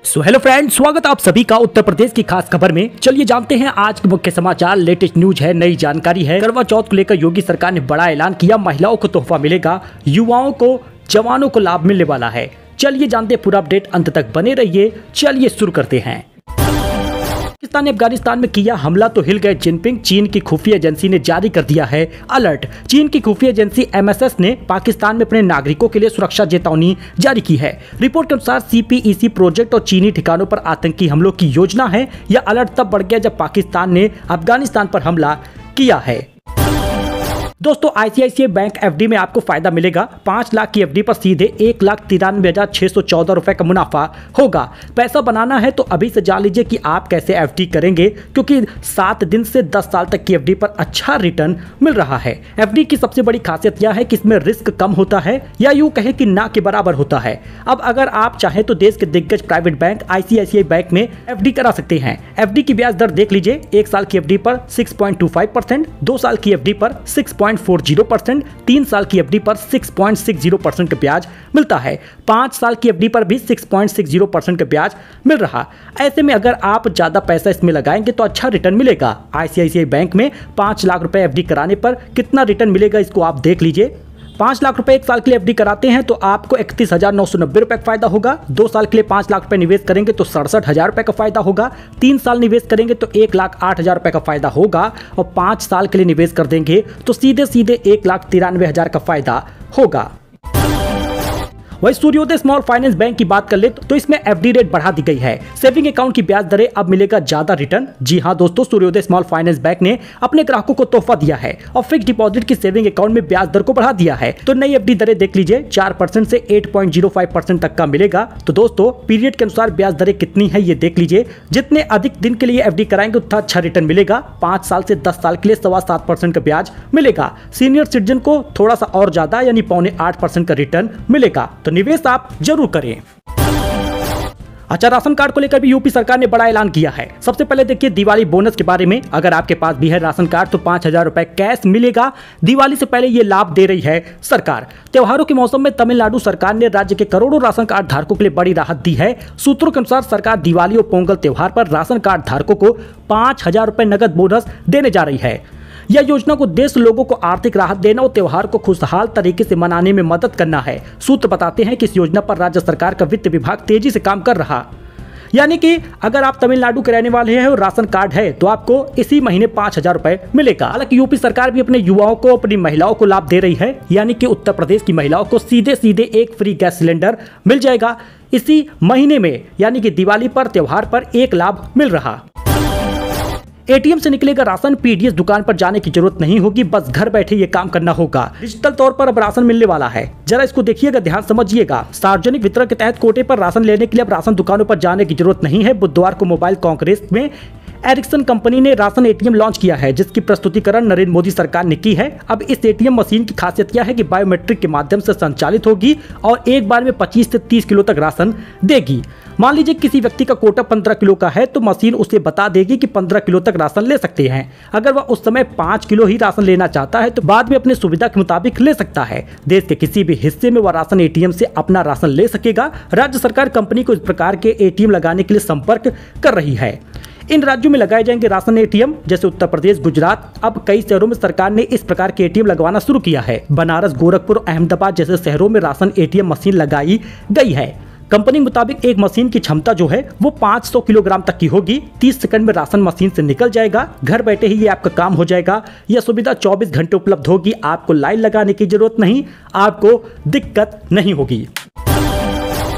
Hello friends, स्वागत आप सभी का उत्तर प्रदेश की खास खबर में। चलिए जानते हैं आज के मुख्य समाचार। लेटेस्ट न्यूज है, नई जानकारी है। करवा चौथ को लेकर योगी सरकार ने बड़ा ऐलान किया। महिलाओं को तोहफा मिलेगा, युवाओं को, जवानों को लाभ मिलने वाला है। चलिए जानते हैं पूरा अपडेट, अंत तक बने रहिए। चलिए शुरू करते हैं। पाकिस्तान ने अफगानिस्तान में किया हमला तो हिल गए जिनपिंग। चीन की खुफिया एजेंसी ने जारी कर दिया है अलर्ट। चीन की खुफिया एजेंसी MSS ने पाकिस्तान में अपने नागरिकों के लिए सुरक्षा चेतावनी जारी की है। रिपोर्ट के अनुसार CPEC प्रोजेक्ट और चीनी ठिकानों पर आतंकी हमलों की योजना है। यह अलर्ट तब बढ़ गया जब पाकिस्तान ने अफगानिस्तान पर हमला किया है। दोस्तों, ICICI बैंक FD में आपको फायदा मिलेगा। 5 लाख की FD पर सीधे 1,93,614 रुपए का मुनाफा होगा। पैसा बनाना है तो अभी से जान लीजिए कि आप कैसे FD करेंगे, क्योंकि 7 दिन से 10 साल तक की FD पर अच्छा रिटर्न मिल रहा है। FD की सबसे बड़ी खासियत यह है कि इसमें रिस्क कम होता है, या यूं कहें कि ना के बराबर होता है। अब अगर आप चाहें तो देश के दिग्गज प्राइवेट बैंक ICICI बैंक में FD करा सकते हैं। FD की ब्याज दर देख लीजिए। 1 साल की FD पर 6.25%, 2 साल की FD पर 6.40%, 3 साल की FD पर 6.60% का ब्याज मिलता है। 5 साल की FD पर भी 6.60% का ब्याज मिल रहा। ऐसे में अगर आप ज्यादा पैसा इसमें लगाएंगे तो अच्छा रिटर्न मिलेगा। ICICI बैंक में 5 लाख रुपए FD कराने पर कितना रिटर्न मिलेगा, इसको आप देख लीजिए। 5 लाख रुपए 1 साल के लिए FD कराते हैं तो आपको 31,990 रुपए का फायदा होगा। 2 साल के लिए 5 लाख रुपए निवेश करेंगे तो 67,000 रुपए का फायदा होगा। 3 साल निवेश करेंगे तो 1,08,000 रुपए का फायदा होगा। और 5 साल के लिए निवेश कर देंगे तो सीधे सीधे 1,93,000 का फायदा होगा। वही सूर्योदय स्मॉल फाइनेंस बैंक की बात कर ले तो इसमें FD रेट बढ़ा दी गई है। सेविंग अकाउंट की ब्याज दरें अब मिलेगा ज्यादा रिटर्न। जी हां दोस्तों, सूर्योदय स्मॉल फाइनेंस बैंक ने अपने ग्राहकों को तोहफा दिया है और फिक्स डिपॉजिट की सेविंग अकाउंट में ब्याज दर को बढ़ा दिया है। तो नई FD दरें देख लीजिए, 4% से 8.05% तक का मिलेगा। तो दोस्तों, पीरियड के अनुसार ब्याज दरें कितनी है ये देख लीजिए। जितने अधिक दिन के लिए FD कराएंगे उतना अच्छा रिटर्न मिलेगा। 5 साल से 10 साल के लिए 7.25% का ब्याज मिलेगा। सीनियर सिटीजन को थोड़ा सा और ज्यादा यानी 7.25% का रिटर्न मिलेगा। तो निवेश आप जरूर करें। अच्छा, राशन कार्ड को लेकर भी यूपी सरकार ने बड़ा ऐलान किया है। सबसे पहले देखिए दिवाली बोनस के बारे में। अगर आपके पास भी है राशन कार्ड तो 5,000 रुपए कैश मिलेगा। दिवाली से पहले ये लाभ दे रही है सरकार। त्योहारों के मौसम में तमिलनाडु सरकार ने राज्य के करोड़ों राशन कार्ड धारकों के लिए बड़ी राहत दी है। सूत्रों के अनुसार सरकार दिवाली और पोंगल त्योहार पर राशन कार्ड धारकों को 5,000 रुपए नगद बोनस देने जा रही है। यह योजना को उद्देश्य लोगों को आर्थिक राहत देना और त्योहार को खुशहाल तरीके से मनाने में मदद करना है। सूत्र बताते हैं कि इस योजना पर राज्य सरकार का वित्त विभाग तेजी से काम कर रहा। यानी कि अगर आप तमिलनाडु के रहने वाले हैं और राशन कार्ड है तो आपको इसी महीने 5,000 रुपए मिलेगा। हालांकि यूपी सरकार भी अपने युवाओं को, अपनी महिलाओं को लाभ दे रही है। यानी कि उत्तर प्रदेश की महिलाओं को सीधे सीधे एक फ्री गैस सिलेंडर मिल जाएगा इसी महीने में। यानी कि दिवाली पर, त्योहार पर एक लाभ मिल रहा। ATM से निकलेगा राशन, PDS दुकान पर जाने की जरूरत नहीं होगी, बस घर बैठे ये काम करना होगा। डिजिटल तौर पर अब राशन मिलने वाला है। जरा इसको देखिएगा, ध्यान समझिएगा। सार्वजनिक वितरण के तहत कोटे पर राशन लेने के लिए अब राशन दुकानों पर जाने की जरूरत नहीं है। बुधवार को मोबाइल कांग्रेस में एरिक्सन कंपनी ने राशन ATM लॉन्च किया है, जिसकी प्रस्तुतिकरण नरेंद्र मोदी सरकार ने की है। अब इस ATM मशीन की खासियत यह है कि बायोमेट्रिक के माध्यम से संचालित होगी और एक बार में 25 से 30 किलो तक राशन देगी। मान लीजिए किसी व्यक्ति का कोटा 15 किलो का है तो मशीन उसे बता देगी कि 15 किलो तक राशन ले सकते हैं। अगर वह उस समय 5 किलो ही राशन लेना चाहता है तो बाद में अपनी सुविधा के मुताबिक ले सकता है। देश के किसी भी हिस्से में वह राशन ATM से अपना राशन ले सकेगा। राज्य सरकार कंपनी को इस प्रकार के ATM लगाने के लिए संपर्क कर रही है। इन राज्यों में लगाए जाएंगे राशन ATM जैसे उत्तर प्रदेश, गुजरात। अब कई शहरों में सरकार ने इस प्रकार के ATM लगवाना शुरू किया है। बनारस, गोरखपुर, अहमदाबाद जैसे शहरों में राशन ATM मशीन लगाई गई है। कंपनी के मुताबिक एक मशीन की क्षमता जो है वो 500 किलोग्राम तक की होगी। 30 सेकंड में राशन मशीन से निकल जाएगा। घर बैठे ही ये आपका काम हो जाएगा। यह सुविधा 24 घंटे उपलब्ध होगी। आपको लाइन लगाने की जरूरत नहीं, आपको दिक्कत नहीं होगी।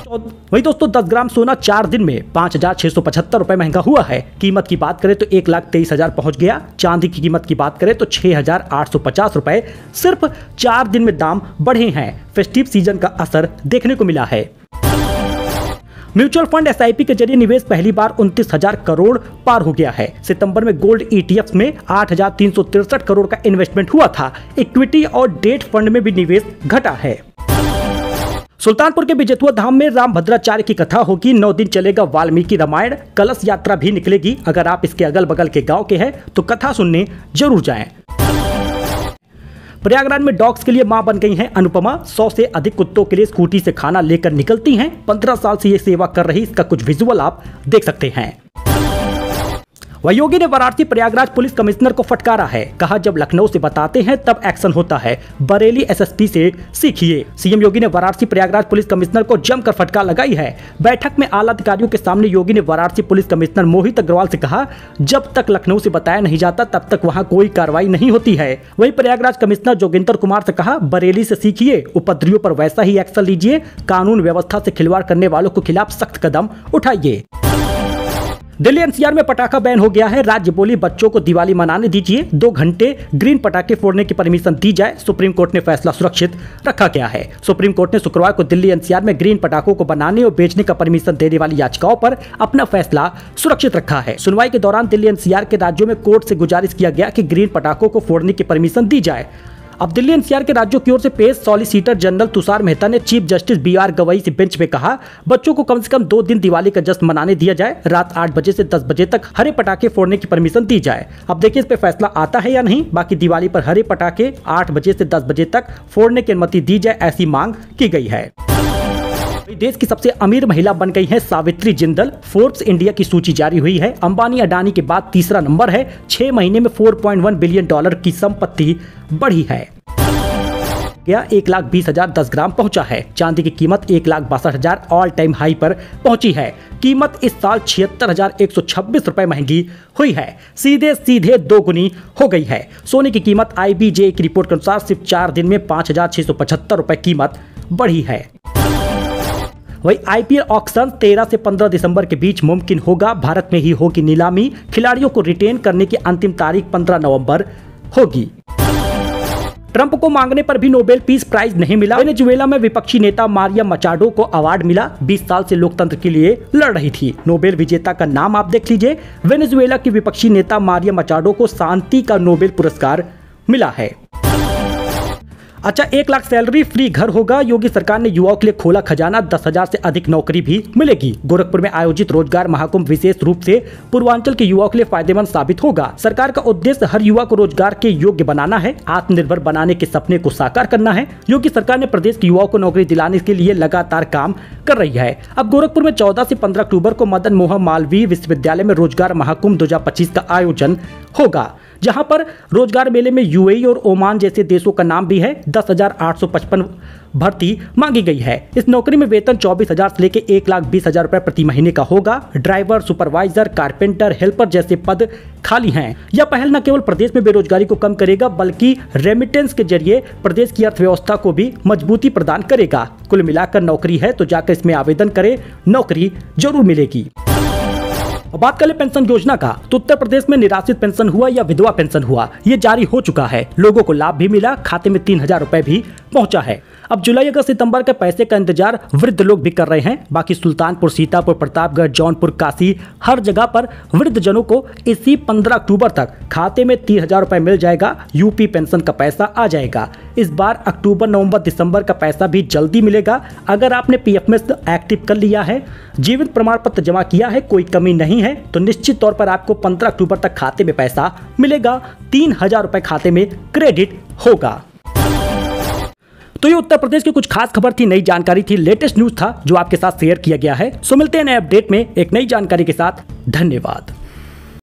वही दोस्तों, 10 ग्राम सोना 4 दिन में 5,675 रुपए महंगा हुआ है। कीमत की बात करें तो 1,23,000 पहुंच गया। चांदी की कीमत की बात करें तो 6,850 रुपए सिर्फ 4 दिन में दाम बढ़े हैं। फेस्टिव सीजन का असर देखने को मिला है। म्यूचुअल फंड SIP के जरिए निवेश पहली बार 29,000 करोड़ पार हो गया है। सितंबर में गोल्ड ETFs में 8,363 करोड़ का इन्वेस्टमेंट हुआ था। इक्विटी और डेट फंड में भी निवेश घटा है। सुल्तानपुर के विजेतुआ धाम में राम भद्राचार्य की कथा होगी। 9 दिन चलेगा वाल्मीकि रामायण। कलश यात्रा भी निकलेगी। अगर आप इसके अगल बगल के गांव के हैं तो कथा सुनने जरूर जाएं। प्रयागराज में डॉग्स के लिए मां बन गई हैं अनुपमा। 100 से अधिक कुत्तों के लिए स्कूटी से खाना लेकर निकलती हैं। 15 साल से ये सेवा कर रही, इसका कुछ विजुअल आप देख सकते हैं। वहीं योगी ने वाराणसी प्रयागराज पुलिस कमिश्नर को फटकारा है। कहा, जब लखनऊ से बताते हैं तब एक्शन होता है, बरेली एसएसपी से सीखिए। सीएम योगी ने वाराणसी प्रयागराज पुलिस कमिश्नर को जमकर फटकार लगाई है। बैठक में आला अधिकारियों के सामने योगी ने वाराणसी पुलिस कमिश्नर मोहित अग्रवाल से कहा, जब तक लखनऊ से बताया नहीं जाता तब तक वहां कोई कार्रवाई नहीं होती है। वहीं प्रयागराज कमिश्नर जोगिंदर कुमार से कहा, बरेली से सीखिए, उपद्रवियों पर वैसा ही एक्शन लीजिए, कानून व्यवस्था से खिलवाड़ करने वालों के खिलाफ सख्त कदम उठाइए। दिल्ली एनसीआर में पटाखा बैन हो गया है। राज्य बोली, बच्चों को दिवाली मनाने दीजिए, 2 घंटे ग्रीन पटाखे फोड़ने की परमिशन दी जाए। सुप्रीम कोर्ट ने फैसला सुरक्षित रखा गया है। सुप्रीम कोर्ट ने शुक्रवार को दिल्ली एनसीआर में ग्रीन पटाखों को बनाने और बेचने का परमिशन देने वाली याचिकाओं पर अपना फैसला सुरक्षित रखा है। सुनवाई के दौरान दिल्ली एनसीआर के राज्यों में कोर्ट से गुजारिश किया गया कि ग्रीन पटाखों को फोड़ने की परमिशन दी जाए। अब दिल्ली एनसीआर के राज्यों की ओर से पेश सॉलिसिटर जनरल तुषार मेहता ने चीफ जस्टिस बीआर गवई से बेंच में कहा, बच्चों को कम से कम 2 दिन दिवाली का जश्न मनाने दिया जाए। रात 8 बजे से 10 बजे तक हरे पटाखे फोड़ने की परमिशन दी जाए। अब देखिए इस पे फैसला आता है या नहीं। बाकी दिवाली पर हरे पटाखे 8 बजे से 10 बजे तक फोड़ने की अनुमति दी जाए, ऐसी मांग की गई है। देश की सबसे अमीर महिला बन गई है सावित्री जिंदल। फोर्ब्स इंडिया की सूची जारी हुई है। अंबानी अडानी के बाद तीसरा नंबर है। 6 महीने में $4.1 बिलियन की संपत्ति बढ़ी है। 1,20,010 ग्राम पहुंचा है। चांदी की कीमत 1,62,000 ऑल टाइम हाई पर पहुंची है। कीमत इस साल 76,126 रुपए महंगी हुई है, सीधे 2 गुनी हो गई है। सोने की कीमत IBJ की रिपोर्ट के अनुसार सिर्फ 4 दिन में 5,675 रुपए कीमत बढ़ी है। वही IPL ऑक्शन 13 से 15 दिसंबर के बीच मुमकिन होगा। भारत में ही होगी नीलामी। खिलाड़ियों को रिटेन करने की अंतिम तारीख 15 नवंबर होगी। ट्रंप को मांगने पर भी नोबेल पीस प्राइज नहीं मिला। वेनेजुएला में विपक्षी नेता मारिया मचाडो को अवार्ड मिला। 20 साल से लोकतंत्र के लिए लड़ रही थी। नोबेल विजेता का नाम आप देख लीजिए। वेनेजुएला की विपक्षी नेता मारिया मचाडो को शांति का नोबेल पुरस्कार मिला है। अच्छा, 1 लाख सैलरी, फ्री घर होगा। योगी सरकार ने युवाओं के लिए खोला खजाना। 10,000 से अधिक नौकरी भी मिलेगी। गोरखपुर में आयोजित रोजगार महाकुंभ विशेष रूप से पूर्वांचल के युवाओं के लिए फायदेमंद साबित होगा। सरकार का उद्देश्य हर युवा को रोजगार के योग्य बनाना है, आत्मनिर्भर बनाने के सपने को साकार करना है। योगी सरकार ने प्रदेश के युवाओं को नौकरी दिलाने के लिए लगातार काम कर रही है। अब गोरखपुर में 14 से 15 अक्टूबर को मदन मोहन मालवीय विश्वविद्यालय में रोजगार महाकुंभ 2025 का आयोजन होगा, जहां पर रोजगार मेले में UAE और ओमान जैसे देशों का नाम भी है। 10,855 भर्ती मांगी गई है। इस नौकरी में वेतन 24,000 से लेकर 1,20,000 रुपए प्रति महीने का होगा। ड्राइवर, सुपरवाइजर, कारपेंटर, हेल्पर जैसे पद खाली हैं। यह पहल न केवल प्रदेश में बेरोजगारी को कम करेगा, बल्कि रेमिटेंस के जरिए प्रदेश की अर्थव्यवस्था को भी मजबूती प्रदान करेगा। कुल मिलाकर नौकरी है तो जाकर इसमें आवेदन करें, नौकरी जरूर मिलेगी। बात करें पेंशन योजना का, तो उत्तर प्रदेश में निराश्रित पेंशन हुआ या विधवा पेंशन हुआ, ये जारी हो चुका है। लोगों को लाभ भी मिला, खाते में 3,000 रुपए भी पहुंचा है। अब जुलाई अगस्त सितंबर के पैसे का इंतजार वृद्ध लोग भी कर रहे हैं। बाकी सुल्तानपुर, सीतापुर, प्रतापगढ़, जौनपुर, काशी, हर जगह पर वृद्ध जनों को इसी 15 अक्टूबर तक खाते में 3,000 रुपए मिल जाएगा। यूपी पेंशन का पैसा आ जाएगा। इस बार अक्टूबर, नवंबर, दिसंबर का पैसा भी जल्दी मिलेगा। अगर आपने PF में एक्टिव कर लिया है, जीवित प्रमाण पत्र जमा किया है, कोई कमी नहीं है, तो निश्चित तौर पर आपको 15 अक्टूबर तक खाते में पैसा मिलेगा। 3,000 रुपए खाते में क्रेडिट होगा। तो ये उत्तर प्रदेश की कुछ खास खबर थी, नई जानकारी थी, लेटेस्ट न्यूज था जो आपके साथ शेयर किया गया है। सो मिलते हैं नए अपडेट में एक नई जानकारी के साथ। धन्यवाद।